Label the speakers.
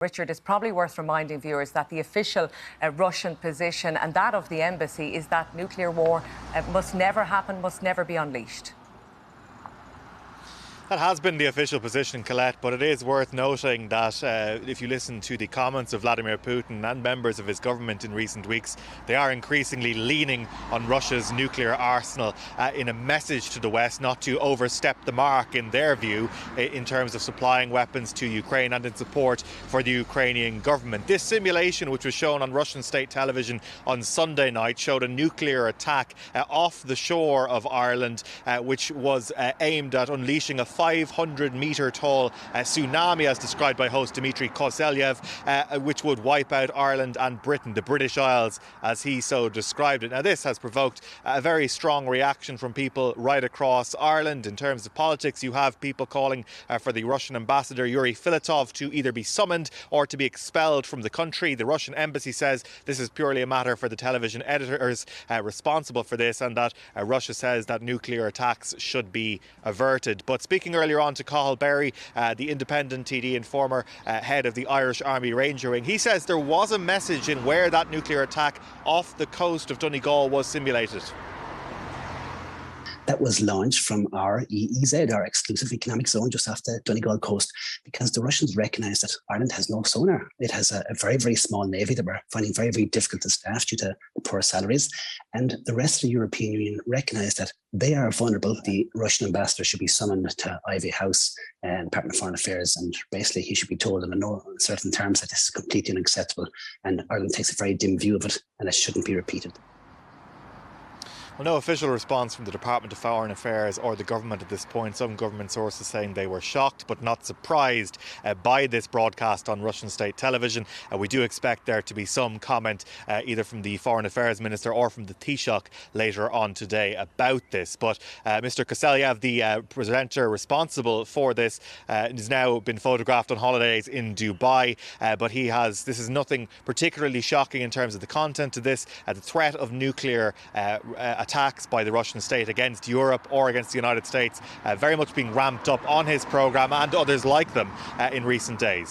Speaker 1: Richard, it's probably worth reminding viewers that the official Russian position and that of the embassy is that nuclear war must never happen, must never be unleashed.
Speaker 2: That has been the official position, Colette, but it is worth noting that if you listen to the comments of Vladimir Putin and members of his government in recent weeks, they are increasingly leaning on Russia's nuclear arsenal in a message to the West not to overstep the mark, in their view, in terms of supplying weapons to Ukraine and in support for the Ukrainian government. This simulation, which was shown on Russian state television on Sunday night, showed a nuclear attack off the shore of Ireland, which was aimed at unleashing a 500-metre tall tsunami, as described by host Dmitry Koselyev, which would wipe out Ireland and Britain, the British Isles, as he so described it. Now, this has provoked a very strong reaction from people right across Ireland. In terms of politics, you have people calling for the Russian ambassador Yuri Filatov to either be summoned or to be expelled from the country. The Russian embassy says this is purely a matter for the television editors responsible for this, and that Russia says that nuclear attacks should be averted. But speaking earlier on to Cathal Berry, the independent TD and former head of the Irish Army Ranger Wing, he says there was a message in where that nuclear attack off the coast of Donegal was simulated.
Speaker 3: That was launched from our EEZ, our exclusive economic zone just off the Donegal coast, because the Russians recognise that Ireland has no sonar. It has a very, very small navy that we're finding very, very difficult to staff due to the poor salaries. And the rest of the European Union recognise that they are vulnerable. The Russian ambassador should be summoned to Ivy House and Department of Foreign Affairs, and basically he should be told in no certain terms that this is completely unacceptable, and Ireland takes a very dim view of it, and it shouldn't be repeated.
Speaker 2: Well, no official response from the Department of Foreign Affairs or the government at this point. Some government sources saying they were shocked but not surprised by this broadcast on Russian state television. We do expect there to be some comment either from the Foreign Affairs Minister or from the Taoiseach later on today about this. But Mr. Koselyev, the presenter responsible for this, has now been photographed on holidays in Dubai. But this is nothing particularly shocking in terms of the content of this. The threat of nuclear attacks by the Russian state against Europe or against the United States very much being ramped up on his programme and others like them in recent days.